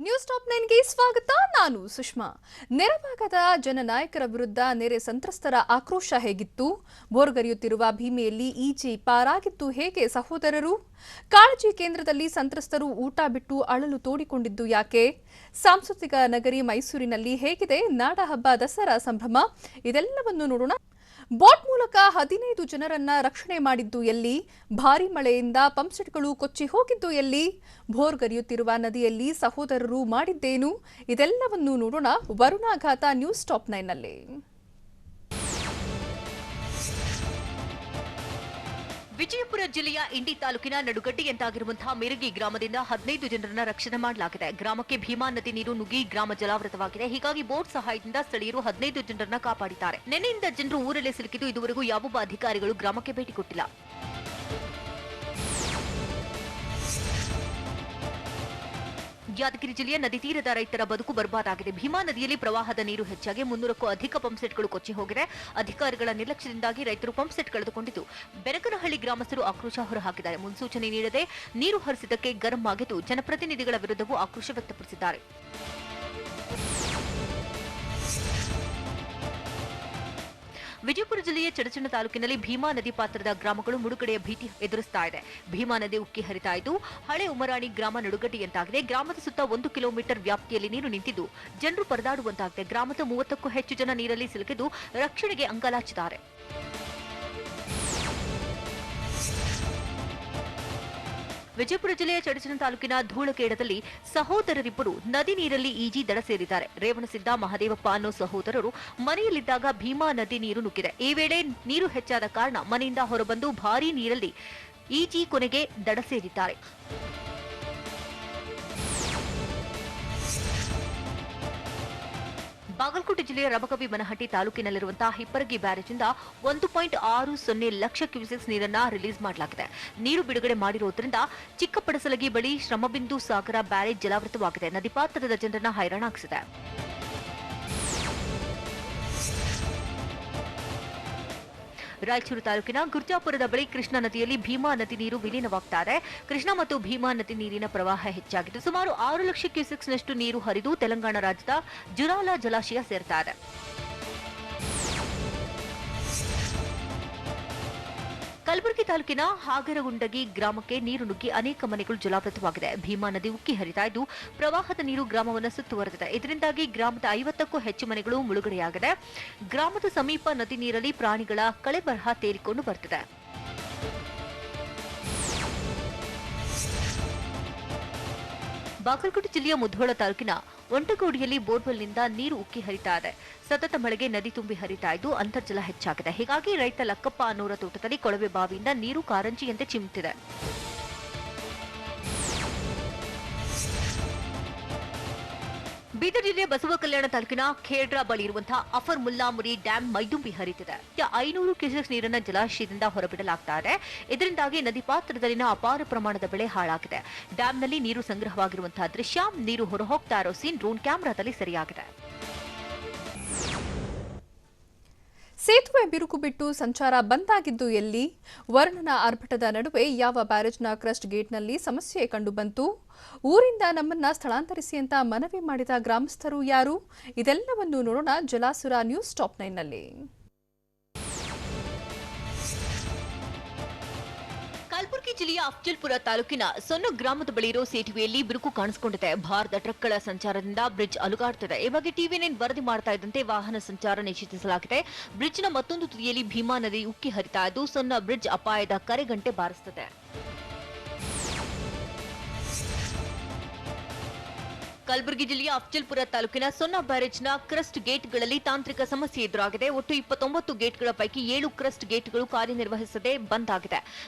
News top 9ಗೆ ಸ್ವಾಗತ. ನಾನು ಸುಷ್ಮಾ. ನೆರೆಭಾಗದ ಜನನಾಯಕರ ವಿರುದ್ಧ ನೆರೆ ಸಂತ್ರಸ್ತರ ಆಕ್ರೋಶ ಹೇಗಿತ್ತು? ಬೋರ್ಗರೆಯುತ್ತಿರುವ ಭೀಮೆಯಲ್ಲಿ ಈಜಿ ಪಾರಾಗಿದ್ದು ಹೇಗೆ ಸಹೋದರರು? ಕಾಳಜಿ ಕೇಂದ್ರದಲ್ಲಿ ಸಂತ್ರಸ್ತರು ಊಟ ಬಿಟ್ಟು ಅಳಲು ತೋಡಿಕೊಂಡಿದ್ದು ಯಾಕೆ? ಸಾಂಸ್ಕೃತಿಕ ನಗರಿ ಮೈಸೂರಿನಲ್ಲಿ ಹೇಗಿದೆ ನಾಡಹಬ್ಬ ದಸರಾ ಸಂಭ್ರಮ? ಇದೆಲ್ಲವನ್ನು ನೋಡೋಣ. ಬೋಟ್ ಮೂಲಕ 15 ಜನರನ್ನ ರಕ್ಷಣೆ ಮಾಡಿದ್ದು ಎಲ್ಲಿ? ಭಾರಿ ಮಳೆಯಿಂದ ಪಂಪ್ಸೆಟ್ಗಳು ಕೊಚ್ಚಿ ಹೋಗಿದ್ದು ಎಲ್ಲಿ? ಬೋರ್ಗರೆಯುತ್ತಿರುವ ನದಿಯಲ್ಲಿ ಸಹೋದರರು ಮಾಡಿದ್ದೇನು? ಇದೆಲ್ಲವನ್ನು ನೋಡೋಣ ವರುಣಾಘಾತ ನ್ಯೂಸ್ ಟಾಪ್ 9ನಲ್ಲಿ. ವಿಜಯಪುರ ಜಿಲ್ಲೆಯ ಇಂಡಿ ತಾಲೂಕಿನ ನಡುಗಡ್ಡೆಯಂತಾಗಿರುವಂತಹ ಮಿರಗಿ ಗ್ರಾಮದಿಂದ 15 ಜನರನ್ನ ರಕ್ಷಣೆ ಮಾಡಲಾಗಿದೆ. ಗ್ರಾಮಕ್ಕೆ ಭೀಮಾ ನದಿ ನೀರು ನುಗ್ಗಿ ಗ್ರಾಮ ಜಲಾವೃತವಾಗಿದೆ. ಹೀಗಾಗಿ ಬೋಟ್ ಸಹಾಯದಿಂದ ಸ್ಥಳೀಯರು 15 ಜನರನ್ನ ಕಾಪಾಡಿದ್ದಾರೆ. ನಿನ್ನೆಯಿಂದ ಜನರು ಊರಲ್ಲೇ ಸಿಲುಕಿದ್ದು ಇದುವರೆಗೂ ಯಾವೊಬ್ಬ ಅಧಿಕಾರಿಗಳು ಗ್ರಾಮಕ್ಕೆ ಭೇಟಿ ಕೊಟ್ಟಿಲ್ಲ. ಯಾದಗಿರಿ ಜಿಲ್ಲೆಯ ನದಿ ತೀರದ ರೈತರ ಬದುಕು ಬರ್ಬಾದಾಗಿದೆ. ಭೀಮಾ ನದಿಯಲ್ಲಿ ಪ್ರವಾಹದ ನೀರು ಹೆಚ್ಚಾಗಿ 300ಕ್ಕೂ ಅಧಿಕ ಪಂಪ್ಸೆಟ್ಗಳು ಕೊಚ್ಚಿ ಹೋಗಿದೆ. ಅಧಿಕಾರಿಗಳ ನಿರ್ಲಕ್ಷ್ಯದಿಂದಾಗಿ ರೈತರು ಪಂಪ್ಸೆಟ್ ಕಳೆದುಕೊಂಡಿದ್ದು ಬೆರಕನಹಳ್ಳಿ ಗ್ರಾಮಸ್ಥರು ಆಕ್ರೋಶ ಹೊರಹಾಕಿದ್ದಾರೆ. ಮುನ್ಸೂಚನೆ ನೀಡದೆ ನೀರು ಹರಿಸಿದ್ದಕ್ಕೆ ಗರಂ ಆಗಿದ್ದು ಜನಪ್ರತಿನಿಧಿಗಳ ವಿರುದ್ಧವೂ ಆಕ್ರೋಶ ವ್ಯಕ್ತಪಡಿಸಿದ್ದಾರೆ. ವಿಜಯಪುರ ಜಿಲ್ಲೆಯ ಚಡಚಣ ತಾಲೂಕಿನಲ್ಲಿ ಭೀಮಾ ನದಿ ಪಾತ್ರದ ಗ್ರಾಮಗಳು ಮುಳುಗಡೆಯ ಭೀತಿ ಎದುರಿಸ್ತಾ ಇದೆ. ಭೀಮಾ ನದಿ ಉಕ್ಕಿ ಹರಿತಾ ಇದ್ದು ಹಳೆ ಉಮರಾಣಿ ಗ್ರಾಮ ನಡುಗಡ್ಡೆಯಂತಾಗಿದೆ. ಗ್ರಾಮದ ಸುತ್ತ 1 ಕಿಲೋಮೀಟರ್ ವ್ಯಾಪ್ತಿಯಲ್ಲಿ ನೀರು ನಿಂತಿದ್ದು ಜನರು ಪರದಾಡುವಂತಾಗಿದೆ. ಗ್ರಾಮದ 30ಕ್ಕೂ ಹೆಚ್ಚು ಜನ ನೀರಲ್ಲಿ ಸಿಲುಕಿದ್ದು ರಕ್ಷಣೆಗೆ ಅಂಗಲಾಚಿದ್ದಾರೆ. ವಿಜಯಪುರ ಜಿಲ್ಲೆಯ ಚಡಚಣ ತಾಲೂಕಿನ ಧೂಳಕೇಡದಲ್ಲಿ ಸಹೋದರರಿಬ್ಬರು ನದಿ ನೀರಲ್ಲಿ ಈಜಿ ದಡ ಸೇರಿದ್ದಾರೆ. ರೇವಣಸಿದ್ದ ಮಹದೇವಪ್ಪ ಅನ್ನೋ ಸಹೋದರರು ಮನೆಯಲ್ಲಿದ್ದಾಗ ಭೀಮಾ ನದಿ ನೀರು ನುಗ್ಗಿದೆ. ಈ ವೇಳೆ ನೀರು ಹೆಚ್ಚಾದ ಕಾರಣ ಮನೆಯಿಂದ ಹೊರಬಂದು ಭಾರೀ ನೀರಲ್ಲಿ ಈಜಿ ಕೊನೆಗೆ ದಡ ಸೇರಿದ್ದಾರೆ. ಬಾಗಲಕೋಟೆ ಜಿಲ್ಲೆಯ ರಬಕವಿ ಬನಹಟ್ಟಿ ತಾಲೂಕಿನಲ್ಲಿರುವಂತಹ ಹಿಪ್ಪರಗಿ ಬ್ಯಾರೇಜ್ನಿಂದ 1.60 ಲಕ್ಷ ಕ್ಯೂಸೆಕ್ಸ್ ನೀರನ್ನ ರಿಲೀಸ್ ಮಾಡಲಾಗಿದೆ. ನೀರು ಬಿಡುಗಡೆ ಮಾಡಿರುವುದರಿಂದ ಚಿಕ್ಕಪಡಸಲಗಿ ಬಳಿ ಶ್ರಮಬಿಂದು ಸಾಗರ ಬ್ಯಾರೇಜ್ ಜಲಾವೃತವಾಗಿದೆ. ನದಿ ಪಾತ್ರದ ಜನರನ್ನ ಹೈರಾಣಾಗಿಸಿದೆ. ರಾಯಚೂರು ತಾಲೂಕಿನ ಗುರ್ಜಾಪುರದ ಬಳಿ ಕೃಷ್ಣಾ ನದಿಯಲ್ಲಿ ಭೀಮಾ ನದಿ ನೀರು ವಿಲೀನವಾಗ್ತಾ ಇದೆ. ಕೃಷ್ಣಾ ಮತ್ತು ಭೀಮಾ ನದಿ ನೀರಿನ ಪ್ರವಾಹ ಹೆಚ್ಚಾಗಿದ್ದು ಸುಮಾರು 6 ಲಕ್ಷ ಕ್ಯೂಸೆಕ್ಸ್ನಷ್ಟು ನೀರು ಹರಿದು ತೆಲಂಗಾಣ ರಾಜ್ಯದ ಜುರಾಲಾ ಜಲಾಶಯ ಸೇರ್ತಾ ಇದೆ. ಕಲಬುರಗಿ ತಾಲೂಕಿನ ಹಾಗರಗುಂಡಗಿ ಗ್ರಾಮಕ್ಕೆ ನೀರು ನುಗ್ಗಿ ಅನೇಕ ಮನೆಗಳು ಜಲಾವೃತವಾಗಿದೆ. ಭೀಮಾ ನದಿ ಉಕ್ಕಿ ಹರಿತಾ ಇದ್ದು ಪ್ರವಾಹದ ನೀರು ಗ್ರಾಮವನ್ನು ಸುತ್ತುವರೆದಿದೆ. ಇದರಿಂದಾಗಿ ಗ್ರಾಮದ 50ಕ್ಕೂ ಹೆಚ್ಚು ಮನೆಗಳು ಮುಳುಗಡೆಯಾಗಿದೆ. ಗ್ರಾಮದ ಸಮೀಪ ನದಿ ನೀರಲ್ಲಿ ಪ್ರಾಣಿಗಳ ಕಳೆಬರಹ ತೇರಿಕೊಂಡು ಬರ್ತಿದೆ. ಬಾಗಲಕೋಟೆ ಜಿಲ್ಲೆಯ ಮುಧೋಳ ತಾಲೂಕಿನ ಒಂಟಗೋಡಿಯಲ್ಲಿ ಬೋರ್ವೆಲ್ನಿಂದ ನೀರು ಉಕ್ಕಿ ಹರಿತಾ ಇದೆ. ಸತತ ಮಳೆಗೆ ನದಿ ತುಂಬಿ ಹರಿತಾ ಇದ್ದು ಅಂತರ್ಜಲ ಹೆಚ್ಚಾಗಿದೆ. ಹೀಗಾಗಿ ರೈತ ಲಕ್ಕಪ್ಪ ಅನ್ನೋರ ತೋಟದಲ್ಲಿ ಕೊಳವೆ ಬಾವಿಯಿಂದ ನೀರು ಕಾರಂಜಿಯಂತೆ ಚಿಮ್ಮುತ್ತಿದೆ. ಬೀದರ್ ಜಿಲ್ಲೆಯ ಬಸವ ಕಲ್ಯಾಣ ತಾಲೂಕಿನ ಖೇಡ್ರಾ ಬಳಿ ಇರುವಂತಹ ಅಫರ್ ಮುಲ್ಲಾಮುರಿ ಡ್ಯಾಂ ಮೈದುಂಬಿ ಹರಿತಿದೆ. 500 ಕ್ಯೂಸೆಕ್ಸ್ ನೀರನ್ನು ಜಲಾಶಯದಿಂದ ಹೊರಬಿಡಲಾಗ್ತಾ ಇದೆ. ಇದರಿಂದಾಗಿ ನದಿ ಪಾತ್ರದಲ್ಲಿನ ಅಪಾರ ಪ್ರಮಾಣದ ಬೆಳೆ ಹಾಳಾಗಿದೆ. ಡ್ಯಾಂನಲ್ಲಿ ನೀರು ಸಂಗ್ರಹವಾಗಿರುವಂತಹ ದೃಶ್ಯ ನೀರು ಹೊರಹೋಗ್ತಾ ಇರೋ ಸೀನ್ ಡ್ರೋನ್ ಕ್ಯಾಮೆರಾದಲ್ಲಿ ಸೆರೆಯಾಗಿದೆ. ಸೇತುವೆ ಬಿರುಕು ಬಿಟ್ಟು ಸಂಚಾರ ಬಂದಾಗಿದ್ದು ಎಲ್ಲಿ? ವರ್ಣನ ಆರ್ಭಟದ ನಡುವೆ ಯಾವ ಬ್ಯಾರೇಜ್ನ ಕ್ರಸ್ಟ್ ಗೇಟ್ನಲ್ಲಿ ಸಮಸ್ಯೆ ಕಂಡುಬಂತು? ಊರಿಂದ ನಮ್ಮನ್ನ ಸ್ಥಳಾಂತರಿಸಿ ಅಂತ ಮನವಿ ಮಾಡಿದ ಗ್ರಾಮಸ್ಥರು ಯಾರು? ಇದೆಲ್ಲವನ್ನು ನೋಡೋಣ ಜಲಾಸುರ ನ್ಯೂಸ್ ಟಾಪ್ 9ನಲ್ಲಿ. ಕಲಬುರಗಿ ಜಿಲ್ಲೆಯ ಅಫ್ಜಲ್ಪುರ ತಾಲೂಕಿನ ಸೊನ್ನು ಗ್ರಾಮದ ಬಳಿ ಇರೋ ಸೇತುವೆಯಲ್ಲಿ ಬಿರುಕು ಕಾಣಿಸಿಕೊಂಡಿದೆ. ಭಾರದ ಟ್ರಕ್ಗಳ ಸಂಚಾರದಿಂದ ಬ್ರಿಡ್ಜ್ ಅಲುಗಾಡುತ್ತಿದೆ. ಈ ಬಗ್ಗೆ ಟಿವಿ9 ವರದಿ ಮಾಡ್ತಾ ಇದ್ದಂತೆ ವಾಹನ ಸಂಚಾರ ನಿಷೇಧಿಸಲಾಗಿದೆ. ಬ್ರಿಡ್ಜ್ನ ಮತ್ತೊಂದು ತುದಿಯಲ್ಲಿ ಭೀಮಾ ನದಿ ಉಕ್ಕಿ ಹರಿತಾ ಇದ್ದು ಸೊನ್ನ ಬ್ರಿಡ್ಜ್ ಅಪಾಯದ ಕರೆಗಂಟೆ ಬಾರಿಸುತ್ತದೆ. ಕಲಬುರಗಿ ಜಿಲ್ಲೆಯ ಅಫ್ಜಲ್ಪುರ ತಾಲೂಕಿನ ಸೊನ್ನ ಬ್ಯಾರೇಜ್ನ ಕ್ರಸ್ಟ್ ಗೇಟ್ಗಳಲ್ಲಿ ತಾಂತ್ರಿಕ ಸಮಸ್ಯೆ ಎದುರಾಗಿದೆ. ಒಟ್ಟು 29 ಗೇಟ್ಗಳ ಪೈಕಿ 7 ಕ್ರಸ್ಟ್ ಗೇಟ್ಗಳು ಕಾರ್ಯನಿರ್ವಹಿಸದೆ ಬಂದ್ ಆಗಿದೆ.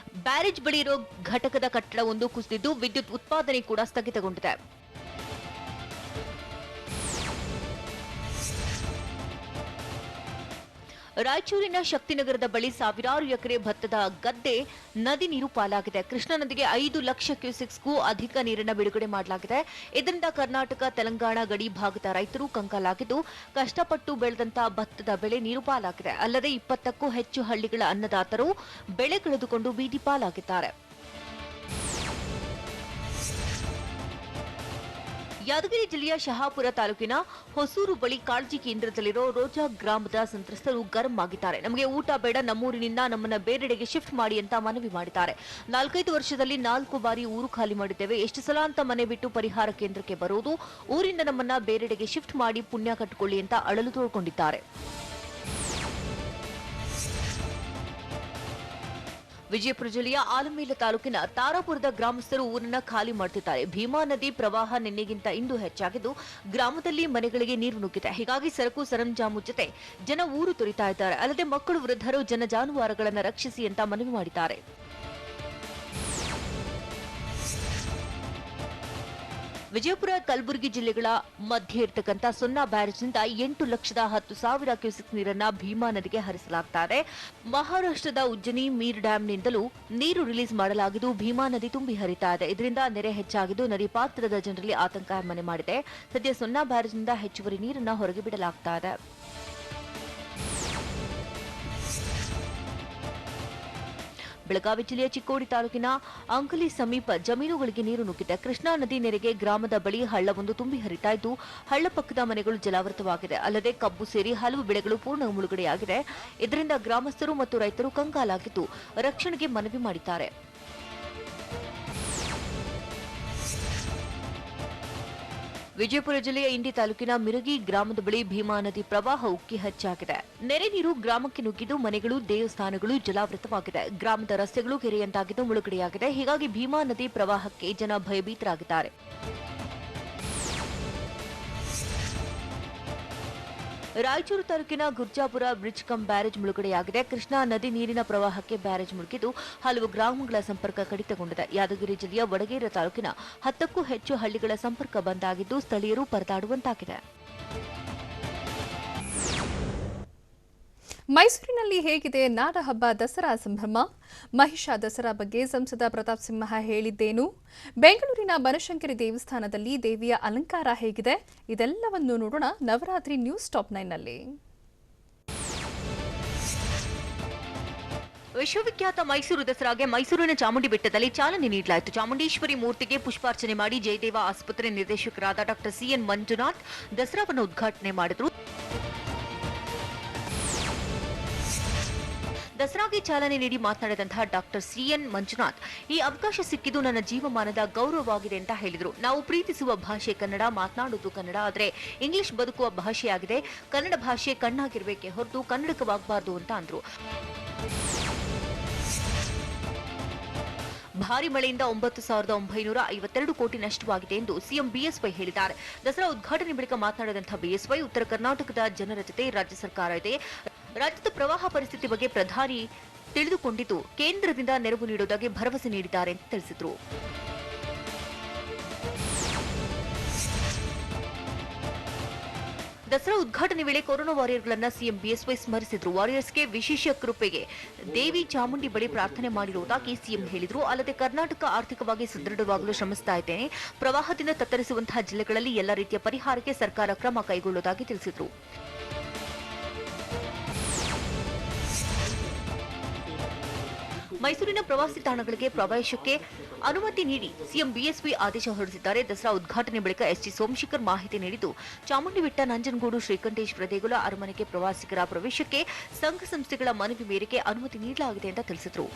ಬ್ಯಾರೇಜ್ ಬಳಿ ಇರೋ ಘಟಕದ ಕಟ್ಟಡವೊಂದು ಕುಸಿದಿದ್ದು ವಿದ್ಯುತ್ ಉತ್ಪಾದನೆ ಕೂಡ ಸ್ಥಗಿತಗೊಂಡಿದೆ. ರಾಯಚೂರಿನ ಶಕ್ತಿನಗರದ ಬಳಿ ಸಾವಿರಾರು ಎಕರೆ ಭತ್ತದ ಗದ್ದೆ ನದಿ ನೀರು ಪಾಲಾಗಿದೆ. ಕೃಷ್ಣಾ ನದಿಗೆ 5 ಲಕ್ಷ ಕ್ಯೂಸೆಕ್ಸ್ಗೂ ಅಧಿಕ ನೀರನ್ನು ಬಿಡುಗಡೆ ಮಾಡಲಾಗಿದೆ. ಇದರಿಂದ ಕರ್ನಾಟಕ ತೆಲಂಗಾಣ ಗಡಿ ಭಾಗದ ರೈತರು ಕಂಗಾಲಾಗಿದ್ದು ಕಷ್ಟಪಟ್ಟು ಬೆಳೆದಂತಹ ಭತ್ತದ ಬೆಳೆ ನೀರು ಪಾಲಾಗಿದೆ. ಅಲ್ಲದೆ 20ಕ್ಕೂ ಹೆಚ್ಚು ಹಳ್ಳಿಗಳ ಅನ್ನದಾತರು ಬೆಳೆ ಕಳೆದುಕೊಂಡು ಬೀದಿ ಪಾಲಾಗಿದ್ದಾರೆ. ಯಾದಗಿರಿ ಜಿಲ್ಲೆಯ ಶಹಾಪುರ ತಾಲೂಕಿನ ಹೊಸೂರು ಬಳಿ ಕಾಳಜಿ ಕೇಂದ್ರದಲ್ಲಿರೋ ರೋಜಾ ಗ್ರಾಮದ ಸಂತ್ರಸ್ತರು ಗರಂ ಆಗಿದ್ದಾರೆ. ನಮಗೆ ಊಟ ಬೇಡ, ನಮ್ಮೂರಿನಿಂದ ನಮ್ಮನ್ನ ಬೇರೆಡೆಗೆ ಶಿಫ್ಟ್ ಮಾಡಿ ಅಂತ ಮನವಿ ಮಾಡಿದ್ದಾರೆ. 4-5 ವರ್ಷದಲ್ಲಿ 4 ಬಾರಿ ಊರು ಖಾಲಿ ಮಾಡಿದ್ದೇವೆ. ಎಷ್ಟು ಸಲ ಅಂತ ಮನೆ ಬಿಟ್ಟು ಪರಿಹಾರ ಕೇಂದ್ರಕ್ಕೆ ಬರೋದು, ಊರಿಂದ ನಮ್ಮನ್ನ ಬೇರೆಡೆಗೆ ಶಿಫ್ಟ್ ಮಾಡಿ ಪುಣ್ಯ ಕಟ್ಟಿಕೊಳ್ಳಿ ಅಂತ ಅಳಲು ತೋಡ್ಕೊಂಡಿದ್ದಾರೆ. ವಿಜಯಪುರ ಜಿಲ್ಲೆಯ ಆಲಮೇಲ ತಾಲೂಕಿನ ತಾರಾಪುರದ ಗ್ರಾಮಸ್ಥರು ಊರನ್ನ ಖಾಲಿ ಮಾಡುತ್ತಿದ್ದಾರೆ. ಭೀಮಾ ನದಿ ಪ್ರವಾಹ ನಿನ್ನೆಗಿಂತ ಇಂದು ಹೆಚ್ಚಾಗಿದ್ದು ಗ್ರಾಮದಲ್ಲಿ ಮನೆಗಳಿಗೆ ನೀರು ನುಗ್ಗಿದೆ. ಹೀಗಾಗಿ ಸರಕು ಸರಂಜಾಮು ಜೊತೆ ಜನ ಊರು ತೊರೆತಾ ಇದ್ದಾರೆ. ಅಲ್ಲದೆ ಮಕ್ಕಳು, ವೃದ್ಧರು ಜನ ಜಾನುವಾರುಗಳನ್ನು ರಕ್ಷಿಸಿ ಅಂತ ಮನವಿ ಮಾಡಿದ್ದಾರೆ. ವಿಜಯಪುರ, ಕಲಬುರಗಿ ಜಿಲ್ಲೆಗಳ ಮಧ್ಯೆ ಇರತಕ್ಕಂಥ ಸೊನ್ನಾ ಬ್ಯಾರೇಜ್ನಿಂದ 8,10,000 ಕ್ಯೂಸೆಕ್ಸ್ ನೀರನ್ನ ಭೀಮಾ ನದಿಗೆ ಹರಿಸಲಾಗ್ತಾ ಇದೆ. ಮಹಾರಾಷ್ಟ್ರದ ಉಜ್ಜನಿ ಮೀರ್ ಡ್ಯಾಂನಿಂದಲೂ ನೀರು ರಿಲೀಸ್ ಮಾಡಲಾಗಿದ್ದು ಭೀಮಾ ನದಿ ತುಂಬಿ ಹರಿತಾ ಇದೆ. ಇದರಿಂದ ನೆರೆ ಹೆಚ್ಚಾಗಿದ್ದು ನದಿ ಪಾತ್ರದ ಜನರಲ್ಲಿ ಆತಂಕ ಮನೆ ಮಾಡಿದೆ. ಸದ್ಯ ಸೊನ್ನಾ ಬ್ಯಾರೇಜ್ನಿಂದ ಹೆಚ್ಚುವರಿ ನೀರನ್ನ ಹೊರಗೆ ಬಿಡಲಾಗ್ತಾ ಇದೆ. ಬೆಳಗಾವಿ ಜಿಲ್ಲೆಯ ಚಿಕ್ಕೋಡಿ ತಾಲೂಕಿನ ಅಂಕಲಿ ಸಮೀಪ ಜಮೀನುಗಳಿಗೆ ನೀರು ನುಗ್ಗಿದೆ. ಕೃಷ್ಣಾ ನದಿ ನೆರೆಗೆ ಗ್ರಾಮದ ಬಳಿ ಹಳ್ಳವೊಂದು ತುಂಬಿ ಹರಿತಾ ಇದ್ದು ಹಳ್ಳ ಪಕ್ಕದ ಮನೆಗಳು ಜಲಾವೃತವಾಗಿದೆ. ಅಲ್ಲದೆ ಕಬ್ಬು ಸೇರಿ ಹಲವು ಬೆಳೆಗಳು ಪೂರ್ಣ ಮುಳುಗಡೆಯಾಗಿದೆ. ಇದರಿಂದ ಗ್ರಾಮಸ್ಥರು ಮತ್ತು ರೈತರು ಕಂಗಾಲಾಗಿದ್ದು ರಕ್ಷಣೆಗೆ ಮನವಿ ಮಾಡಿದ್ದಾರೆ. ವಿಜಯಪುರ ಜಿಲ್ಲೆಯ ಇಂಡಿ ತಾಲೂಕಿನ ಮಿರಗಿ ಗ್ರಾಮದ ಬಳಿ ಭೀಮಾ ನದಿ ಪ್ರವಾಹ ಉಕ್ಕಿ ಹೆಚ್ಚಾಗಿದೆ. ನೆರೆ ನೀರು ಗ್ರಾಮಕ್ಕೆ ನುಗ್ಗಿದ್ದು ಮನೆಗಳು, ದೇವಸ್ಥಾನಗಳು ಜಲಾವೃತವಾಗಿದೆ. ಗ್ರಾಮದ ರಸ್ತೆಗಳು ಕೆರೆಯಂತಾಗಿದ್ದು ಮುಳುಗಡೆಯಾಗಿದೆ. ಹೀಗಾಗಿ ಭೀಮಾ ನದಿ ಪ್ರವಾಹಕ್ಕೆ ಜನ ಭಯಭೀತರಾಗಿದ್ದಾರೆ. ರಾಯಚೂರು ತಾಲೂಕಿನ ಗುರ್ಜಾಪುರ ಬ್ರಿಡ್ಜ್ ಕಂ ಬ್ಯಾರೇಜ್ ಮುಳುಗಡೆಯಾಗಿದೆ. ಕೃಷ್ಣಾ ನದಿ ನೀರಿನ ಪ್ರವಾಹಕ್ಕೆ ಬ್ಯಾರೇಜ್ ಮುಳುಗಿದ್ದು ಹಲವು ಗ್ರಾಮಗಳ ಸಂಪರ್ಕ ಕಡಿತಗೊಂಡಿದೆ. ಯಾದಗಿರಿ ಜಿಲ್ಲೆಯ ವಡಗೇರ ತಾಲೂಕಿನ 10ಕ್ಕೂ ಹೆಚ್ಚು ಹಳ್ಳಿಗಳ ಸಂಪರ್ಕ ಬಂದಾಗಿದ್ದು ಸ್ಥಳೀಯರು ಪರದಾಡುವಂತಾಗಿದೆ. ಮೈಸೂರಿನಲ್ಲಿ ಹೇಗಿದೆ ನಾಡಹಬ್ಬ ದಸರಾ ಸಂಭ್ರಮ? ಮಹಿಷ ದಸರಾ ಬಗ್ಗೆ ಸಂಸದ ಪ್ರತಾಪ್ ಸಿಂಹ ಹೇಳಿದ್ದೇನು? ಬೆಂಗಳೂರಿನ ಬನಶಂಕರಿ ದೇವಸ್ಥಾನದಲ್ಲಿ ದೇವಿಯ ಅಲಂಕಾರ ಹೇಗಿದೆ? ಇದೆಲ್ಲವನ್ನು ನೋಡೋಣ ನವರಾತ್ರಿ ನ್ಯೂಸ್ ಟಾಪ್ 9ನಲ್ಲಿ. ವಿಶ್ವವಿಖ್ಯಾತ ಮೈಸೂರು ದಸರಾಗೆ ಮೈಸೂರಿನ ಚಾಮುಂಡಿ ಬೆಟ್ಟದಲ್ಲಿ ಚಾಲನೆ ನೀಡಲಾಯಿತು. ಚಾಮುಂಡೇಶ್ವರಿ ಮೂರ್ತಿಗೆ ಪುಷ್ಪಾರ್ಚನೆ ಮಾಡಿ ಜಯದೇವ ಆಸ್ಪತ್ರೆ ನಿರ್ದೇಶಕರಾದ ಡಾ ಸಿಎನ್ ಮಂಜುನಾಥ್ ದಸರಾವನ್ನು ಉದ್ಘಾಟನೆ ಮಾಡಿದರು. ದಸರಾಗೆ ಚಾಲನೆ ನೀಡಿ ಮಾತನಾಡಿದಂತಹ ಡಾಕ್ಟರ್ ಸಿಎನ್ ಮಂಜುನಾಥ್, ಈ ಅವಕಾಶ ಸಿಕ್ಕಿದ್ದು ನನ್ನ ಜೀವಮಾನದ ಗೌರವವಾಗಿದೆ ಅಂತ ಹೇಳಿದರು. ನಾವು ಪ್ರೀತಿಸುವ ಭಾಷೆ ಕನ್ನಡ, ಮಾತನಾಡುವುದು ಕನ್ನಡ, ಆದರೆ ಇಂಗ್ಲಿಷ್ ಬದುಕುವ ಭಾಷೆಯಾಗಿದೆ. ಕನ್ನಡ ಭಾಷೆ ಕಣ್ಣಾಗಿರಬೇಕೆ ಹೊರತು ಕನ್ನಡಕವಾಗಬಾರದು ಅಂತ ಅಂದ್ರು. ಭಾರಿ ಮಳೆಯಿಂದ 9,952 ಕೋಟಿ ನಷ್ಟವಾಗಿದೆ ಎಂದು ಸಿಎಂ ಬಿಎಸ್ವೈ ಹೇಳಿದ್ದಾರೆ. ದಸರಾ ಉದ್ಘಾಟನೆ ಬಳಿಕ ಮಾತನಾಡಿದಂತಹ ಬಿಎಸ್ವೈ, ಉತ್ತರ ಕರ್ನಾಟಕದ ಜನರ ಜೊತೆ ರಾಜ್ಯ ಸರ್ಕಾರ ಇದೆ. ರಾಜ್ಯದ ಪ್ರವಾಹ ಪರಿಸ್ಥಿತಿ ಬಗ್ಗೆ ಪ್ರಧಾನಿ ತಿಳಿದುಕೊಂಡಿದ್ದು ಕೇಂದ್ರದಿಂದ ನೆರವು ನೀಡುವುದಾಗಿ ಭರವಸೆ ನೀಡಿದ್ದಾರೆ ಎಂದು ತಿಳಿಸಿದರು. ದಸರಾ ಉದ್ಘಾಟನೆ ವೇಳೆ ಕೊರೋನಾ ವಾರಿಯರ್ಗಳನ್ನ ಸಿಎಂ ಬಿಎಸ್ವೈ ಸ್ಮರಿಸಿದ್ರು. ವಾರಿಯರ್ಸ್ಗೆ ವಿಶೇಷ ಕೃಪೆಗೆ ದೇವಿ ಚಾಮುಂಡಿ ಬಳಿ ಪ್ರಾರ್ಥನೆ ಮಾಡಿರುವುದಾಗಿ ಸಿಎಂ ಹೇಳಿದರು. ಅಲ್ಲದೆ ಕರ್ನಾಟಕ ಆರ್ಥಿಕವಾಗಿ ಸದೃಢವಾಗಲು ಶ್ರಮಿಸುತ್ತಾ ಇದ್ದೇನೆ. ಪ್ರವಾಹದಿಂದ ತತ್ತರಿಸುವಂತಹ ಜಿಲ್ಲೆಗಳಲ್ಲಿ ಎಲ್ಲ ರೀತಿಯ ಪರಿಹಾರಕ್ಕೆ ಸರ್ಕಾರ ಕ್ರಮ ಕೈಗೊಳ್ಳುವುದಾಗಿ ತಿಳಿಸಿದರು. ಮೈಸೂರಿನ ಪ್ರವಾಸಿ ತಾಣಗಳಿಗೆ ಪ್ರವೇಶಕ್ಕೆ ಅನುಮತಿ ನೀಡಿ ಸಿಎಂ ಬಿಎಸ್ವೈ ಆದೇಶ ಹೊರಡಿಸಿದ್ದಾರೆ. ದಸರಾ ಉದ್ಘಾಟನೆ ಬಳಿಕ ಎಸ್ಟಿ ಸೋಮಶೇಖರ್ ಮಾಹಿತಿ ನೀಡಿದ್ದು, ಚಾಮುಂಡಿ ಬೆಟ್ಟ, ನಂಜನಗೂಡು, ಶ್ರೀಕಂಠೇಶ್ವರ ದೇಗುಲ, ಅರಮನೆಗೆ ಪ್ರವಾಸಿಗರ ಪ್ರವೇಶಕ್ಕೆ ಸಂಘ ಸಂಸ್ಥೆಗಳ ಮನವಿ ಮೇರೆಗೆ ಅನುಮತಿ ನೀಡಲಾಗಿದೆ ಅಂತ ತಿಳಿಸಿದರು.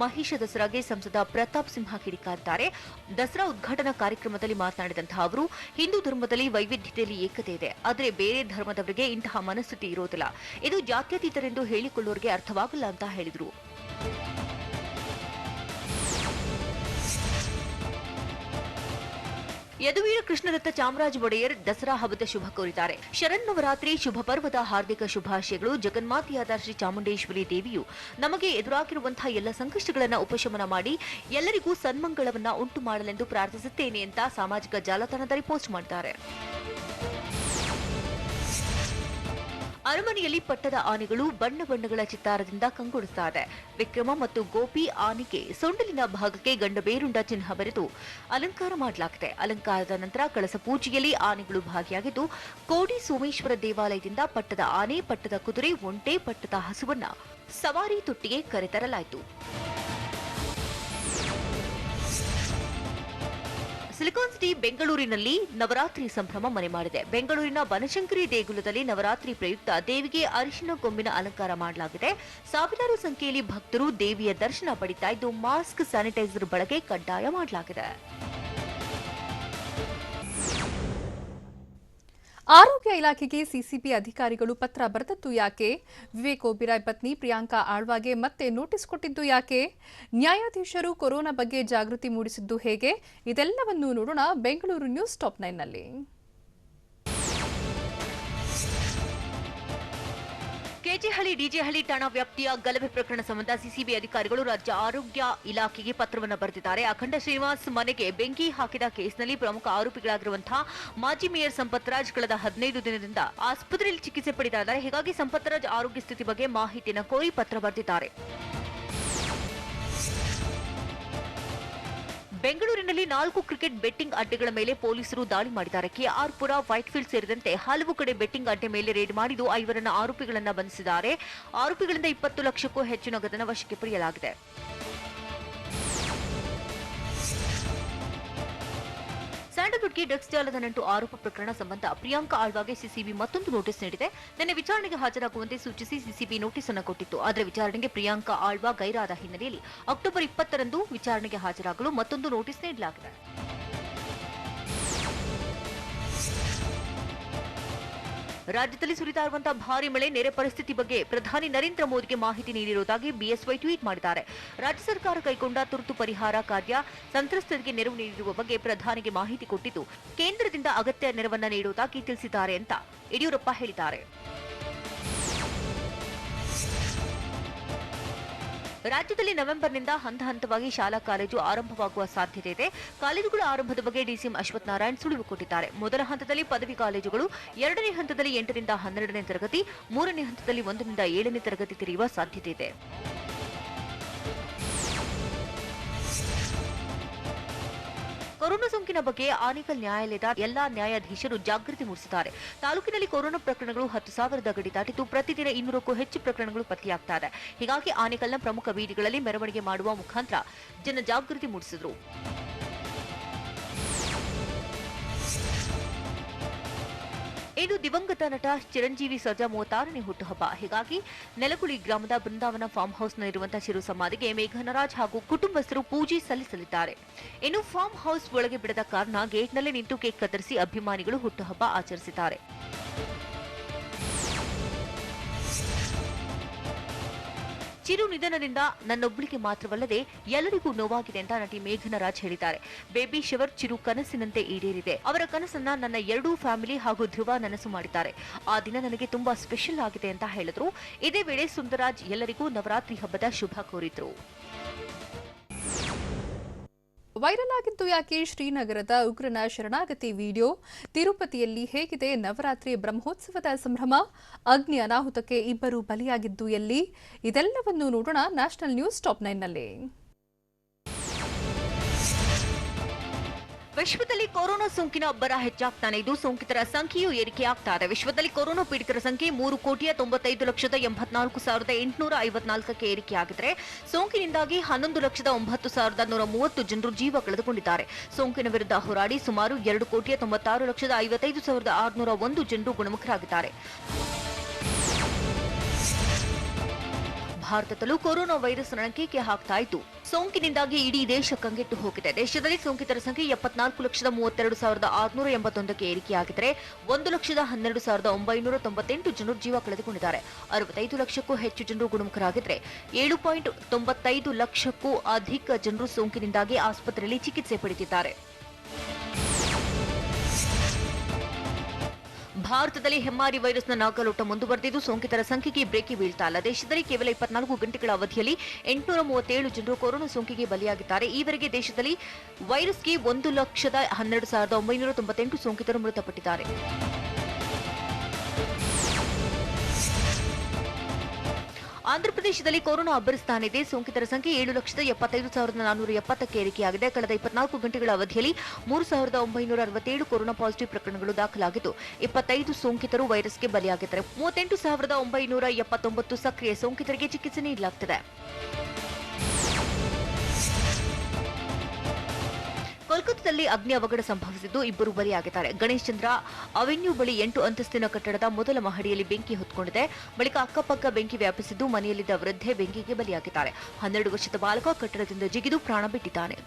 ಮಹಿಷ ದಸರಾಗೆ ಸಂಸದ ಪ್ರತಾಪ್ ಸಿಂಹ ಕಿಡಿಕಾರಿದ್ದಾರೆ. ದಸರಾ ಉದ್ಘಾಟನಾ ಕಾರ್ಯಕ್ರಮದಲ್ಲಿ ಮಾತನಾಡಿದಂತಹ ಅವರು, ಹಿಂದೂ ಧರ್ಮದಲ್ಲಿ ವೈವಿಧ್ಯತೆಯಲ್ಲಿ ಏಕತೆ ಇದೆ, ಆದರೆ ಬೇರೆ ಧರ್ಮದವರಿಗೆ ಇಂತಹ ಮನಸ್ಥಿತಿ ಇರೋದಿಲ್ಲ. ಇದು ಜಾತ್ಯತೀತರೆಂದು ಹೇಳಿಕೊಳ್ಳುವವರಿಗೆ ಅರ್ಥವಾಗಲ್ಲ ಅಂತ ಹೇಳಿದರು. ಯದುವೀರ ಕೃಷ್ಣದತ್ತ ಚಾಮರಾಜ ಒಡೆಯರ್ ದಸರಾ ಹಬ್ಬದ ಶುಭ ಕೋರಿದ್ದಾರೆ. ಶರನ್ನವರಾತ್ರಿ ಶುಭ ಪರ್ವದ ಹಾರ್ದಿಕ ಶುಭಾಶಯಗಳು. ಜಗನ್ಮಾತೆಯಾದ ಶ್ರೀ ಚಾಮುಂಡೇಶ್ವರಿ ದೇವಿಯು ನಮಗೆ ಎದುರಾಗಿರುವಂತಹ ಎಲ್ಲ ಸಂಕಷ್ಟಗಳನ್ನು ಉಪಶಮನ ಮಾಡಿ ಎಲ್ಲರಿಗೂ ಸನ್ಮಂಗಳವನ್ನ ಉಂಟು ಮಾಡಲೆಂದು ಪ್ರಾರ್ಥಿಸುತ್ತೇನೆ ಅಂತ ಸಾಮಾಜಿಕ ಜಾಲತಾಣದಲ್ಲಿ ಪೋಸ್ಟ್ ಮಾಡಿದ್ದಾರೆ. ಅರಮನೆಯಲ್ಲಿ ಪಟ್ಟದ ಆನೆಗಳು ಬಣ್ಣ ಬಣ್ಣಗಳ ಚಿತ್ತಾರದಿಂದ ಕಂಗೊಳಿಸ್ತಾ ಇದೆ. ವಿಕ್ರಮ ಮತ್ತು ಗೋಪಿ ಆನೆಗೆ ಸೊಂಡಲಿನ ಭಾಗಕ್ಕೆ ಗಂಡಬೇರುಂಡ ಚಿಹ್ನ ಬರೆದು ಅಲಂಕಾರ ಮಾಡಲಾಗಿದೆ. ಅಲಂಕಾರದ ನಂತರ ಕಳಸ ಪೂಜೆಯಲ್ಲಿ ಆನೆಗಳು ಭಾಗಿಯಾಗಿದ್ದು, ಕೋಡಿ ಸೋಮೇಶ್ವರ ದೇವಾಲಯದಿಂದ ಪಟ್ಟದ ಆನೆ, ಪಟ್ಟದ ಕುದುರೆ, ಒಂಟೆ, ಪಟ್ಟದ ಹಸುವನ್ನ ಸವಾರಿ ತೊಟ್ಟಿಗೆ ಕರೆತರಲಾಯಿತು. ಸಿಲಿಕಾನ್ ಸಿಟಿ ಬೆಂಗಳೂರಿನಲ್ಲಿ ನವರಾತ್ರಿ ಸಂಭ್ರಮ ಮನೆ ಮಾಡಿದೆ. ಬೆಂಗಳೂರಿನ ಬನಶಂಕರಿ ದೇಗುಲದಲ್ಲಿ ನವರಾತ್ರಿ ಪ್ರಯುಕ್ತ ದೇವಿಗೆ ಅರಿಶಿನ ಕೊಂಬಿನ ಅಲಂಕಾರ ಮಾಡಲಾಗಿದೆ. ಸಾವಿರಾರು ಸಂಖ್ಯೆಯಲ್ಲಿ ಭಕ್ತರು ದೇವಿಯ ದರ್ಶನ ಪಡಿತಾ ಇದ್ದು ಮಾಸ್ಕ್, ಸ್ಯಾನಿಟೈಸರ್ ಬಳಕೆ ಕಡ್ಡಾಯ ಮಾಡಲಾಗಿದೆ. ಆರೋಗ್ಯ ಇಲಾಖೆಗೆ ಸಿಸಿಬಿ ಅಧಿಕಾರಿಗಳು ಪತ್ರ ಬರೆದದ್ದು ಯಾಕೆ? ವಿವೇಕ್ ಒಬೆರಾಯ್ ಪತ್ನಿ ಪ್ರಿಯಾಂಕಾ ಆಳ್ವಾಗೆ ಮತ್ತೆ ನೋಟಿಸ್ ಕೊಟ್ಟಿದ್ದು ಯಾಕೆ? ನ್ಯಾಯಾಧೀಶರು ಕೊರೋನಾ ಬಗ್ಗೆ ಜಾಗೃತಿ ಮೂಡಿಸಿದ್ದು ಹೇಗೆ? ಇದೆಲ್ಲವನ್ನೂ ನೋಡೋಣ ಬೆಂಗಳೂರು ನ್ಯೂಸ್ ಟಾಪ್ 9ನಲ್ಲಿ. ಕೆಜೆಹಳ್ಳಿ ಡಿಜೆಹಳ್ಳಿ ಠಾಣಾ ವ್ಯಾಪ್ತಿಯ ಗಲಭೆ ಪ್ರಕರಣ ಸಂಬಂಧ ಸಿಸಿಬಿ ಅಧಿಕಾರಿಗಳು ರಾಜ್ಯ ಆರೋಗ್ಯ ಇಲಾಖೆಗೆ ಪತ್ರವನ್ನು ಬರೆದಿದ್ದಾರೆ. ಅಖಂಡ ಶ್ರೀನಿವಾಸ್ ಮನೆಗೆ ಬೆಂಕಿ ಹಾಕಿದ ಕೇಸ್ನಲ್ಲಿ ಪ್ರಮುಖ ಆರೋಪಿಗಳಾಗಿರುವಂತಹ ಮಾಜಿ ಮೇಯರ್ ಸಂಪತ್ರಾಜ್ ಕಳೆದ 15 ದಿನದಿಂದ ಆಸ್ಪತ್ರೆಯಲ್ಲಿ ಚಿಕಿತ್ಸೆ ಪಡೆದಿದ್ದಾರೆ. ಹೀಗಾಗಿ ಸಂಪತ್ರಾಜ್ ಆರೋಗ್ಯ ಸ್ಥಿತಿ ಬಗ್ಗೆ ಮಾಹಿತಿಯನ್ನು ಕೋರಿ ಪತ್ರ ಬರೆದಿದ್ದಾರೆ. ಬೆಂಗಳೂರಿನಲ್ಲಿ 4 ಕ್ರಿಕೆಟ್ ಬೆಟ್ಟಿಂಗ್ ಅಡ್ಡೆಗಳ ಮೇಲೆ ಪೊಲೀಸರು ದಾಳಿ ಮಾಡಿದ್ದಾರೆ. ಕೆಆರ್ ಪುರ, ವೈಟ್ಫೀಲ್ಡ್ ಸೇರಿದಂತೆ ಹಲವು ಕಡೆ ಬೆಟ್ಟಿಂಗ್ ಅಡ್ಡೆ ಮೇಲೆ ರೇಡ್ ಮಾಡಿದ್ದು 5 ಆರೋಪಿಗಳನ್ನು ಬಂಧಿಸಿದ್ದಾರೆ. ಆರೋಪಿಗಳಿಂದ 20 ಲಕ್ಷಕ್ಕೂ ಹೆಚ್ಚು ನಗದನ್ನು ವಶಕ್ಕೆ ಪಡೆಯಲಾಗಿದೆ. ಸ್ಯಾಂಡಲ್ವುಡ್ಗೆ ಡ್ರಗ್ಸ್ ಜಾಲದ ನಂಟು ಆರೋಪ ಪ್ರಕರಣ ಸಂಬಂಧ ಪ್ರಿಯಾಂಕಾ ಆಳ್ವಾಗೆ ಸಿಸಿಬಿ ಮತ್ತೊಂದು ನೋಟಿಸ್ ನೀಡಿದೆ. ನಿನ್ನೆ ವಿಚಾರಣೆಗೆ ಹಾಜರಾಗುವಂತೆ ಸೂಚಿಸಿ ಸಿಸಿಬಿ ನೋಟಿಸ್ ಅನ್ನು ಕೊಟ್ಟಿತ್ತು. ಆದರೆ ವಿಚಾರಣೆಗೆ ಪ್ರಿಯಾಂಕಾ ಆಳ್ವಾ ಗೈರಾದ ಹಿನ್ನೆಲೆಯಲ್ಲಿ ಅಕ್ಟೋಬರ್ 20ರಂದು ವಿಚಾರಣೆಗೆ ಹಾಜರಾಗಲು ಮತ್ತೊಂದು ನೋಟಿಸ್ ನೀಡಲಾಗಿದೆ. ರಾಜ್ಯದಲ್ಲಿ ಸುರಿತಾ ಇರುವಂತಹ ಭಾರಿ ಮಳೆ, ನೆರೆ ಪರಿಸ್ಥಿತಿ ಬಗ್ಗೆ ಪ್ರಧಾನಿ ನರೇಂದ್ರ ಮೋದಿಗೆ ಮಾಹಿತಿ ನೀಡಿರುವುದಾಗಿ ಬಿಎಸ್ವೈ ಟ್ವೀಟ್ ಮಾಡಿದ್ದಾರೆ. ರಾಜ್ಯ ಸರ್ಕಾರ ಕೈಗೊಂಡ ತುರ್ತು ಪರಿಹಾರ ಕಾರ್ಯ, ಸಂತ್ರಸ್ತರಿಗೆ ನೆರವು ನೀಡಿರುವ ಬಗ್ಗೆ ಪ್ರಧಾನಿಗೆ ಮಾಹಿತಿ ಕೊಟ್ಟಿದ್ದು ಕೇಂದ್ರದಿಂದ ಅಗತ್ಯ ನೆರವನ್ನ ನೀಡುವುದಾಗಿ ತಿಳಿಸಿದ್ದಾರೆ ಅಂತ ಯಡಿಯೂರಪ್ಪ ಹೇಳಿದ್ದಾರೆ. ರಾಜ್ಯದಲ್ಲಿ ನವೆಂಬರ್ನಿಂದ ಹಂತ ಹಂತವಾಗಿ ಶಾಲಾ ಕಾಲೇಜು ಆರಂಭವಾಗುವ ಸಾಧ್ಯತೆ ಇದೆ. ಕಾಲೇಜುಗಳ ಆರಂಭದ ಬಗ್ಗೆ ಡಿಸಿಎಂ ಅಶ್ವಥ್ ನಾರಾಯಣ್ ಸುಳಿವು ಕೊಟ್ಟಿದ್ದಾರೆ. ಮೊದಲ ಹಂತದಲ್ಲಿ ಪದವಿ ಕಾಲೇಜುಗಳು, 2ನೇ ಹಂತದಲ್ಲಿ 8ರಿಂದ 12ನೇ ತರಗತಿ, 3ನೇ ಹಂತದಲ್ಲಿ 1ರಿಂದ 7ನೇ ತರಗತಿ ತೆರೆಯುವ ಸಾಧ್ಯತೆ ಇದೆ. ಕೊರೋನಾ ಸೋಂಕಿನ ಬಗ್ಗೆ ಆನೇಕಲ್ ನ್ಯಾಯಾಲಯದ ಎಲ್ಲಾ ನ್ಯಾಯಾಧೀಶರು ಜಾಗೃತಿ ಮೂಡಿಸಿದ್ದಾರೆ. ತಾಲೂಕಿನಲ್ಲಿ ಕೊರೋನಾ ಪ್ರಕರಣಗಳು 10,000 ಗಡಿ ದಾಟಿದ್ದು ಪ್ರತಿದಿನ 200ಕ್ಕೂ ಹೆಚ್ಚು ಪ್ರಕರಣಗಳು ಪತ್ತೆಯಾಗ್ತಾ ಇದೆ. ಹೀಗಾಗಿ ಆನೇಕಲ್ನ ಪ್ರಮುಖ ಬೀದಿಗಳಲ್ಲಿ ಮೆರವಣಿಗೆ ಮಾಡುವ ಮುಖಾಂತರ ಜನ ಜಾಗೃತಿ ಮೂಡಿಸಿದರು. ಇದು ದಿವಂಗತ ನಟ ಚಿರಂಜೀವಿ ಸರ್ಜಾ 36ನೇ ಹುಟ್ಟುಹಬ್ಬ. ಹೀಗಾಗಿ ನೆಲಗುಳಿ ಗ್ರಾಮದ ಬೃಂದಾವನ ಫಾರ್ಮ್ ಹೌಸ್ನಲ್ಲಿರುವಂತಹ ಚಿರು ಸಮಾಧಿಗೆ ಮೇಘನರಾಜ್ ಹಾಗೂ ಕುಟುಂಬಸ್ಥರು ಪೂಜೆ ಸಲ್ಲಿಸಲಿದ್ದಾರೆ. ಇನ್ನು ಫಾರ್ಮ್ ಹೌಸ್ ಒಳಗೆ ಬಿಡದ ಕಾರಣ ಗೇಟ್ನಲ್ಲೇ ನಿಂತು ಕೇಕ್ ಕತ್ತರಿಸಿ ಅಭಿಮಾನಿಗಳು ಹುಟ್ಟುಹಬ್ಬ ಆಚರಿಸಿದ್ದಾರೆ. ಚಿರು ನಿಧನದಿಂದ ನನ್ನೊಬ್ಬಳಿಗೆ ಮಾತ್ರವಲ್ಲದೆ ಎಲ್ಲರಿಗೂ ನೋವಾಗಿದೆ ಅಂತ ನಟಿ ಮೇಘನರಾಜ್ ಹೇಳಿದ್ದಾರೆ. ಬೇಬಿ ಶವರ್ ಚಿರು ಕನಸಿನಂತೆ ಈಡೇರಿದೆ. ಅವರ ಕನಸನ್ನ ನನ್ನ 2 ಫ್ಯಾಮಿಲಿ ಹಾಗೂ ಧ್ರುವ ನನಸು ಮಾಡಿದ್ದಾರೆ. ಆ ದಿನ ನನಗೆ ತುಂಬಾ ಸ್ಪೆಷಲ್ ಆಗಿದೆ ಅಂತ ಹೇಳಿದ್ರು. ಇದೇ ವೇಳೆ ಸುಂದರಾಜ್ ಎಲ್ಲರಿಗೂ ನವರಾತ್ರಿ ಹಬ್ಬದ ಶುಭ ಕೋರಿದ್ರು. ವೈರಲ್ ಆಗಿದ್ದು ಯಾಕೆ? ಶ್ರೀನಗರದ ಉಗ್ರನ ಶರಣಾಗತಿ ವಿಡಿಯೋ. ತಿರುಪತಿಯಲ್ಲಿ ಹೇಗಿದೆ ನವರಾತ್ರಿ ಬ್ರಹ್ಮೋತ್ಸವದ ಸಂಭ್ರಮ? ಅಗ್ನಿ ಅನಾಹುತಕ್ಕೆ 2 ಬಲಿಯಾಗಿದ್ದು ಎಲ್ಲಿ? ಇದೆಲ್ಲವನ್ನೂ ನೋಡೋಣ ನ್ಯಾಷನಲ್ ನ್ಯೂಸ್ ಟಾಪ್ 9ನಲ್ಲಿ. ವಿಶ್ವದಲ್ಲಿ ಕೊರೋನಾ ಸೋಂಕಿನ ಅಬ್ಬರ ಹೆಚ್ಚಾಗ್ತಾನೆ ಇದ್ದು ಸೋಂಕಿತರ ಸಂಖ್ಯೆಯೂ ಏರಿಕೆಯಾಗ್ತಾ ಇದೆ. ವಿಶ್ವದಲ್ಲಿ ಕೊರೋನಾ ಪೀಡಿತರ ಸಂಖ್ಯೆ 3,95,84,854ಕ್ಕೆ ಏರಿಕೆಯಾಗಿದ್ರೆ ಸೋಂಕಿನಿಂದಾಗಿ 11,09,130 ಜನರು ಜೀವ ಕಳೆದುಕೊಂಡಿದ್ದಾರೆ. ಸೋಂಕಿನ ವಿರುದ್ಧ ಹೋರಾಡಿ ಸುಮಾರು 2,96,55,601 ಜನರು ಗುಣಮುಖರಾಗಿದ್ದಾರೆ. ಭಾರತದಲ್ಲೂ ಕೊರೋನಾ ವೈರಸ್ ರಣಕೇಕೆ ಹಾಕ್ತಾ ಇದ್ದು ಸೋಂಕಿನಿಂದಾಗಿ ಇಡೀ ದೇಶ ಕಂಗೆಟ್ಟು ಹೋಗಿದೆ. ದೇಶದಲ್ಲಿ ಸೋಂಕಿತರ ಸಂಖ್ಯೆ 74,32,681ಕ್ಕೆ ಏರಿಕೆಯಾಗಿದ್ದರೆ 1,12,998 ಜನರು ಜೀವ ಕಳೆದುಕೊಂಡಿದ್ದಾರೆ. 65 ಲಕ್ಷಕ್ಕೂ ಹೆಚ್ಚು ಜನರು ಗುಣಮುಖರಾಗಿದ್ದರೆ 7.95 ಲಕ್ಷಕ್ಕೂ ಅಧಿಕ ಜನರು ಸೋಂಕಿನಿಂದಾಗಿ ಆಸ್ಪತ್ರೆಯಲ್ಲಿ ಚಿಕಿತ್ಸೆ ಪಡೆದಿದ್ದಾರೆ. ಭಾರತದಲ್ಲಿ ಹೆಮ್ಮಾರಿ ವೈರಸ್ನ ನಾಗಲೋಟ ಮುಂದುವರೆದಿದ್ದು ಸೋಂಕಿತರ ಸಂಖ್ಯೆಗೆ ಬ್ರೇಕಿ ಬೀಳ್ತಾ ಇಲ್ಲ. ದೇಶದಲ್ಲಿ ಕೇವಲ 24 ಗಂಟೆಗಳ ಅವಧಿಯಲ್ಲಿ 837 ಜನರು ಕೊರೋನಾ ಸೋಂಕಿಗೆ ಬಲಿಯಾಗಿದ್ದಾರೆ. ಈವರೆಗೆ ದೇಶದಲ್ಲಿ ವೈರಸ್ಗೆ 1,12,998 ಸೋಂಕಿತರು ಮೃತಪಟ್ಟಿದ್ದಾರೆ. ಆಂಧ್ರಪ್ರದೇಶದಲ್ಲಿ ಕೊರೋನಾ ಅಬ್ಬರಿಸ್ತಾನಿದೆ. ಸೋಂಕಿತರ ಸಂಖ್ಯೆ 7,75,470ಕ್ಕೆ ಏರಿಕೆಯಾಗಿದೆ. ಕಳೆದ 24 ಗಂಟೆಗಳ ಅವಧಿಯಲ್ಲಿ 3,967 ಕೊರೋನಾ ಪಾಸಿಟಿವ್ ಪ್ರಕರಣಗಳು ದಾಖಲಾಗಿದ್ದು 25 ಸೋಂಕಿತರು ವೈರಸ್ಗೆ ಬಲಿಯಾಗಿದ್ದಾರೆ. 38,979 ಸಕ್ರಿಯ ಸೋಂಕಿತರಿಗೆ ಚಿಕಿತ್ಸೆ ನೀಡಲಾಗುತ್ತಿದೆ. ಕೋಲ್ಕತ್ತಾದಲ್ಲಿ ಅಗ್ನಿ ಅವಘಡ ಸಂಭವಿಸಿದ್ದು ಇಬ್ಬರು ಬಲಿಯಾಗಿದ್ದಾರೆ. ಗಣೇಶ್ ಚಂದ್ರ ಅವೆನ್ಯೂ ಬಳಿ 8 ಅಂತಸ್ತಿನ ಕಟ್ಟಡದ ಮೊದಲ ಮಹಡಿಯಲ್ಲಿ ಬೆಂಕಿ ಹೊತ್ಕೊಂಡಿದೆ. ಬಳಿಕ ಅಕ್ಕಪಕ್ಕ ಬೆಂಕಿ ವ್ಯಾಪಿಸಿದ್ದು ಮನೆಯಲ್ಲಿದ್ದ ವೃದ್ಧೆ ಬೆಂಕಿಗೆ ಬಲಿಯಾಗಿದ್ದಾರೆ. 12 ವರ್ಷದ ಬಾಲಕ ಕಟ್ಟಡದಿಂದ ಜಿಗಿದು ಪ್ರಾಣ ಬಿಟ್ಟಿದ್ದಾನೆ.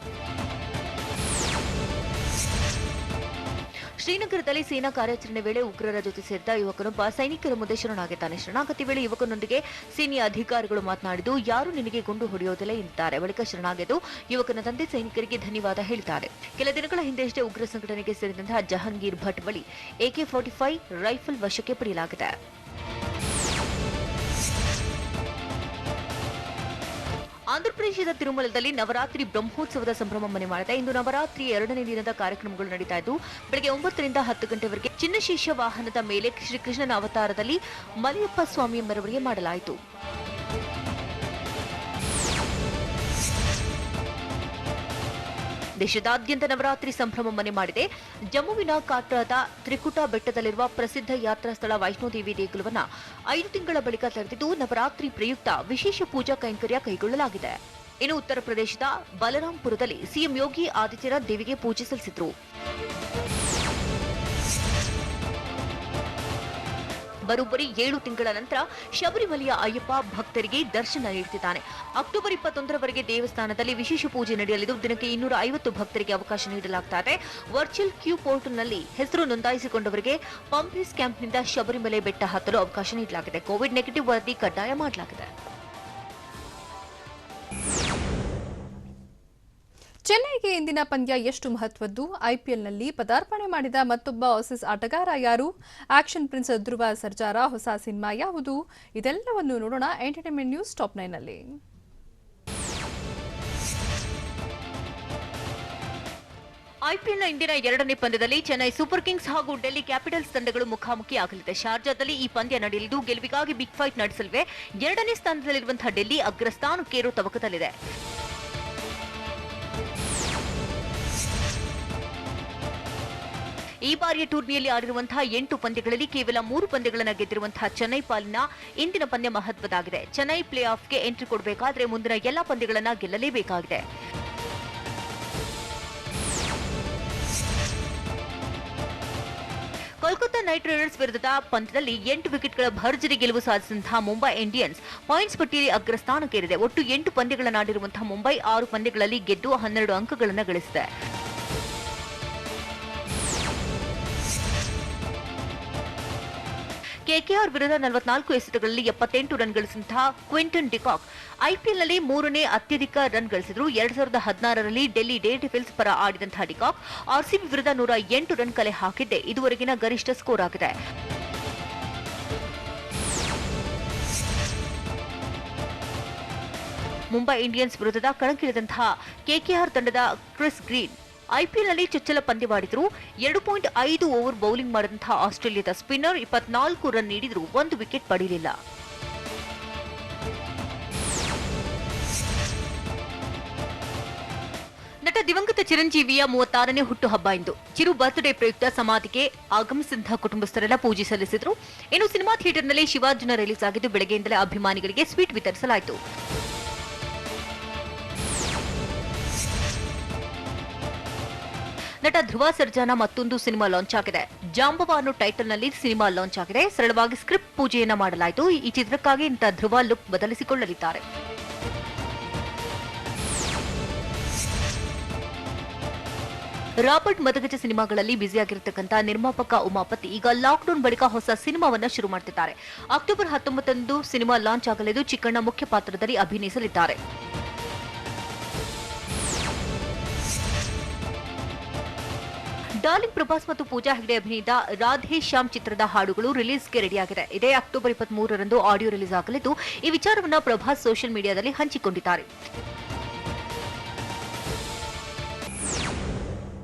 ಶ್ರೀನಗರದಲ್ಲಿ ಸೇನಾ ಕಾರ್ಯಾಚರಣೆ ವೇಳೆ ಉಗ್ರರ ಜೊತೆ ಸೇರಿದ ಯುವಕನೊಬ್ಬ ಸೈನಿಕರ ಮುಂದೆ ಶರಣಾಗಿದ್ದಾನೆ. ಶರಣಾಗತಿ ವೇಳೆ ಯುವಕನೊಂದಿಗೆ ಸೇನೆಯ ಅಧಿಕಾರಿಗಳು ಮಾತನಾಡಿದ್ದು, ಯಾರು ನಿನಗೆ ಗುಂಡು ಹೊಡೆಯೋದಿಲ್ಲ ಎಂದಿದ್ದಾರೆ. ಬಳಿಕ ಶರಣಾಗಿದ್ದು ಯುವಕನ ತಂದೆ ಸೈನಿಕರಿಗೆ ಧನ್ಯವಾದ ಹೇಳಿದ್ದಾರೆ. ಕೆಲ ದಿನಗಳ ಹಿಂದೆಯಷ್ಟೇ ಉಗ್ರ ಸಂಘಟನೆಗೆ ಸೇರಿದಂತಹ ಜಹಾಂಗೀರ್ ಭಟ್ ಬಳಿ AK-45 ರೈಫಲ್ ವಶಕ್ಕೆ ಪಡೆಯಲಾಗಿದೆ. ಆಂಧ್ರಪ್ರದೇಶದ ತಿರುಮಲದಲ್ಲಿ ನವರಾತ್ರಿ ಬ್ರಹ್ಮೋತ್ಸವದ ಸಂಭ್ರಮ ಮನೆ ಮಾಡಿದೆ. ಇಂದು ನವರಾತ್ರಿ 2ನೇ ದಿನದ ಕಾರ್ಯಕ್ರಮಗಳು ನಡೀತಾ ಇದ್ದು ಬೆಳಗ್ಗೆ 9 ರಿಂದ 10 ಗಂಟೆವರೆಗೆ ಚಿನ್ನಶೇಷ ವಾಹನದ ಮೇಲೆ ಶ್ರೀಕೃಷ್ಣನ ಅವತಾರದಲ್ಲಿ ಮಲಯಪ್ಪ ಸ್ವಾಮಿಯ ಮೆರವಣಿಗೆ ಮಾಡಲಾಯಿತು. ದೇಶದಾದ್ಯಂತ ನವರಾತ್ರಿ ಸಂಭ್ರಮ ಮನೆ ಮಾಡಿದೆ. ಜಮ್ಮುವಿನ ಕಾಟ್ರಾದ ತ್ರಿಕುಟ ಬೆಟ್ಟದಲ್ಲಿರುವ ಪ್ರಸಿದ್ಧ ಯಾತ್ರಾ ಸ್ಥಳ ವೈಷ್ಣೋದೇವಿ ದೇಗುಲವನ್ನು 5 ತಿಂಗಳ ಬಳಿಕ ತೆರೆದಿದ್ದು ನವರಾತ್ರಿ ಪ್ರಯುಕ್ತ ವಿಶೇಷ ಪೂಜಾ ಕೈಂಕರ್ಯ ಕೈಗೊಳ್ಳಲಾಗಿದೆ. ಇನ್ನು ಉತ್ತರ ಪ್ರದೇಶದ ಬಲರಾಂಪುರದಲ್ಲಿ ಸಿಎಂ ಯೋಗಿ ಆದಿತ್ಯನಾಥ್ ದೇವಿಗೆ ಪೂಜೆ ಸಲ್ಲಿಸಿದರು. ಬರೋಬ್ಬರಿ 7 ತಿಂಗಳ ನಂತರ ಶಬರಿಮಲೆಯ ಅಯ್ಯಪ್ಪ ಭಕ್ತರಿಗೆ ದರ್ಶನ ನೀಡುತ್ತಿದ್ದಾನೆ. ಅಕ್ಟೋಬರ್ 21ರವರೆಗೆ ದೇವಸ್ಥಾನದಲ್ಲಿ ವಿಶೇಷ ಪೂಜೆ ನಡೆಯಲಿದ್ದು ದಿನಕ್ಕೆ 250 ಭಕ್ತರಿಗೆ ಅವಕಾಶ ನೀಡಲಾಗುತ್ತದೆ. ವರ್ಚುವಲ್ ಕ್ಯೂ ಪೋರ್ಟಲ್ನಲ್ಲಿ ಹೆಸರು ನೋಂದಾಯಿಸಿಕೊಂಡವರಿಗೆ ಪಂಪೇಸ್ ಕ್ಯಾಂಪ್ನಿಂದ ಶಬರಿಮಲೆ ಬೆಟ್ಟ ಹತ್ತಲು ಅವಕಾಶ ನೀಡಲಾಗಿದೆ. ಕೋವಿಡ್ ನೆಗೆಟಿವ್ ವರದಿ ಕಡ್ಡಾಯ ಮಾಡಲಾಗಿದೆ. ಚೆನ್ನೈಗೆ ಇಂದಿನ ಪಂದ್ಯ ಎಷ್ಟು ಮಹತ್ವದ್ದು? ಐಪಿಎಲ್ನಲ್ಲಿ ಪದಾರ್ಪಣೆ ಮಾಡಿದ ಮತ್ತೊಬ್ಬ ಆಸೀಸ್ ಆಟಗಾರ ಯಾರು? ಆಕ್ಷನ್ ಪ್ರಿನ್ಸ್ ಧ್ರುವ ಸರ್ಜಾರ ಹೊಸ ಸಿನಿಮಾ ಯಾವುದು? ಇದೆಲ್ಲವನ್ನು ನೋಡೋಣ ಎಂಟರ್ಟೈನ್ಮೆಂಟ್ ನ್ಯೂಸ್ ಟಾಪ್ 9ನಲ್ಲಿ. ಐಪಿಎಲ್ನ ಇಂದಿನ 2ನೇ ಪಂದ್ಯದಲ್ಲಿ ಚೆನ್ನೈ ಸೂಪರ್ ಕಿಂಗ್ಸ್ ಹಾಗೂ ಡೆಲ್ಲಿ ಕ್ಯಾಪಿಟಲ್ಸ್ ತಂಡಗಳು ಮುಖಾಮುಖಿಯಾಗಲಿದೆ. ಶಾರ್ಜಾದಲ್ಲಿ ಈ ಪಂದ್ಯ ನಡೆಯಲಿದ್ದು ಗೆಲುವಿಗಾಗಿ ಬಿಗ್ ಫೈಟ್ ನಡೆಸಲಿವೆ. 2ನೇ ಸ್ಥಾನದಲ್ಲಿರುವಂತಹ ಡೆಲ್ಲಿ ಅಗ್ರಸ್ಥಾನಕ್ಕೇರೋ ತವಕದಲ್ಲಿದೆ. ಈ ಬಾರಿಯ ಟೂರ್ನಿಯಲ್ಲಿ ಆಡಿರುವಂತಹ 8 ಪಂದ್ಯಗಳಲ್ಲಿ ಕೇವಲ 3 ಪಂದ್ಯಗಳನ್ನು ಗೆದ್ದಿರುವಂತಹ ಚೆನ್ನೈ ಪಾಲಿನ ಇಂದಿನ ಪಂದ್ಯ ಮಹತ್ವದಾಗಿದೆ. ಚೆನ್ನೈ ಪ್ಲೇ ಆಫ್ಗೆ ಎಂಟ್ರಿ ಕೊಡಬೇಕಾದ್ರೆ ಮುಂದಿನ ಎಲ್ಲಾ ಪಂದ್ಯಗಳನ್ನು ಗೆಲ್ಲಲೇಬೇಕಾಗಿದೆ. ಕೋಲ್ಕತ್ತಾ ನೈಟ್ ರೈಡರ್ಸ್ ವಿರುದ್ಧದ ಪಂದ್ಯದಲ್ಲಿ 8 ವಿಕೆಟ್ಗಳ ಭರ್ಜರಿ ಗೆಲುವು ಸಾಧಿಸಿದಂತಹ ಮುಂಬೈ ಇಂಡಿಯನ್ಸ್ ಪಾಯಿಂಟ್ಸ್ ಪಟ್ಟಿಯಲ್ಲಿ ಅಗ್ರಸ್ಥಾನಕ್ಕೇರಿದೆ. ಒಟ್ಟು 8 ಪಂದ್ಯಗಳನ್ನಾಡಿರುವಂತಹ ಮುಂಬೈ 6 ಪಂದ್ಯಗಳಲ್ಲಿ ಗೆದ್ದು 12 ಅಂಕಗಳನ್ನು ಗಳಿಸಿದೆ. ಕೆಕೆಆರ್ ವಿರುದ್ಧ 44 ಎಸೆತಗಳಲ್ಲಿ 78 ರನ್ ಗಳಿಸಿದಂತಹ ಕ್ವಿಂಟನ್ ಡಿಕಾಕ್ ಐಪಿಎಲ್ನಲ್ಲಿ 3ನೇ ಅತ್ಯಧಿಕ ರನ್ ಗಳಿಸಿದ್ರು. 2016ರಲ್ಲಿ ಡೆಲ್ಲಿ ಡೇರ್ ಡೆವಿಲ್ಸ್ ಪರ ಆಡಿದಂತಹ ಡಿಕಾಕ್ ಆರ್ಸಿಬಿ ವಿರುದ್ಧ 108 ರನ್ ಕಲೆ ಹಾಕಿದ್ದೆ ಇದುವರೆಗಿನ ಗರಿಷ್ಠ ಸ್ಕೋರ್ ಆಗಿದೆ. ಮುಂಬೈ ಇಂಡಿಯನ್ಸ್ ವಿರುದ್ಧದ ಕಣಕ್ಕಿಳಿದಂತಹ ಕೆಕೆಆರ್ ತಂಡದ ಕ್ರಿಸ್ ಗ್ರೀನ್ ಐಪಿಎಲ್ನಲ್ಲಿ ಚೊಚ್ಚಲ ಪಂದ್ಯವಾಡಿದ್ರು. 2.5 ಓವರ್ ಬೌಲಿಂಗ್ ಮಾಡಿದಂತಹ ಆಸ್ಟ್ರೇಲಿಯಾದ ಸ್ಪಿನ್ನರ್ 24 ರನ್ ನೀಡಿದ್ರು 1 ವಿಕೆಟ್ ಪಡೆಯಲಿಲ್ಲ. ನಟ ದಿವಂಗತ ಚಿರಂಜೀವಿಯ 36ನೇ ಹುಟ್ಟುಹಬ್ಬ ಇಂದು. ಚಿರು ಬರ್ತ್ಡೇ ಪ್ರಯುಕ್ತ ಸಮಾಧಿಗೆ ಆಗಮಿಸಿದಂತಹ ಕುಟುಂಬಸ್ಥರೆಲ್ಲ ಪೂಜೆ ಸಲ್ಲಿಸಿದ್ರು. ಇನ್ನು ಸಿನಿಮಾ ಥಿಯೇಟರ್ನಲ್ಲಿ ಶಿವಾರ್ಜುನ ರಿಲೀಸ್ ಆಗಿದ್ದು ಬೆಳಗ್ಗೆಯಿಂದಲೇ ಅಭಿಮಾನಿಗಳಿಗೆ ಸ್ವೀಟ್ ವಿತರಿಸಲಾಯಿತು. ನಟ ಧ್ರುವ ಸರ್ಜಾನ ಮತ್ತೊಂದು ಸಿನಿಮಾ ಲಾಂಚ್ ಆಗಿದೆ. ಜಾಂಬವ ಅನ್ನೋ ಟೈಟಲ್ನಲ್ಲಿ ಸಿನಿಮಾ ಲಾಂಚ್ ಆಗಿದೆ. ಸರಳವಾಗಿ ಸ್ಕ್ರಿಪ್ಟ್ ಪೂಜೆಯನ್ನ ಮಾಡಲಾಯಿತು. ಈ ಚಿತ್ರಕ್ಕಾಗಿ ನಟ ಧ್ರುವ ಲುಕ್ ಬದಲಿಸಿಕೊಳ್ಳಲಿದ್ದಾರೆ. ರಾಬರ್ಟ್ ಮದಗಜ ಸಿನಿಮಾಗಳಲ್ಲಿ ಬ್ಯುಸಿಯಾಗಿರತಕ್ಕಂಥ ನಿರ್ಮಾಪಕ ಉಮಾಪತಿ ಈಗ ಲಾಕ್ಡೌನ್ ಬಳಿಕ ಹೊಸ ಸಿನಿಮಾವನ್ನ ಶುರು ಮಾಡ್ತಿದ್ದಾರೆ. ಅಕ್ಟೋಬರ್ 19ರಂದು ಸಿನಿಮಾ ಲಾಂಚ್ ಆಗಲಿದ್ದು ಚಿಕ್ಕಣ್ಣ ಮುಖ್ಯ ಪಾತ್ರದಲ್ಲಿ ಅಭಿನಯಿಸಲಿದ್ದಾರೆ. ಡಾರ್ಲಿಂಗ್ ಪ್ರಭಾಸ್ ಮತ್ತು ಪೂಜಾ ಹೆಗ್ಡೆ ಅಭಿನಯದ ರಾಧೇ ಶ್ಯಾಮ್ ಚಿತ್ರದ ಹಾಡುಗಳು ರಿಲೀಸ್ಗೆ ರೆಡಿಯಾಗಿದೆ. ಇದೇ ಅಕ್ಟೋಬರ್ 23ರಂದು ಆಡಿಯೋ ರಿಲೀಸ್ ಆಗಲಿದ್ದು ಈ ವಿಚಾರವನ್ನು ಪ್ರಭಾಸ್ ಸೋಷಿಯಲ್ ಮೀಡಿಯಾದಲ್ಲಿ ಹಂಚಿಕೊಂಡಿದ್ದಾರೆ.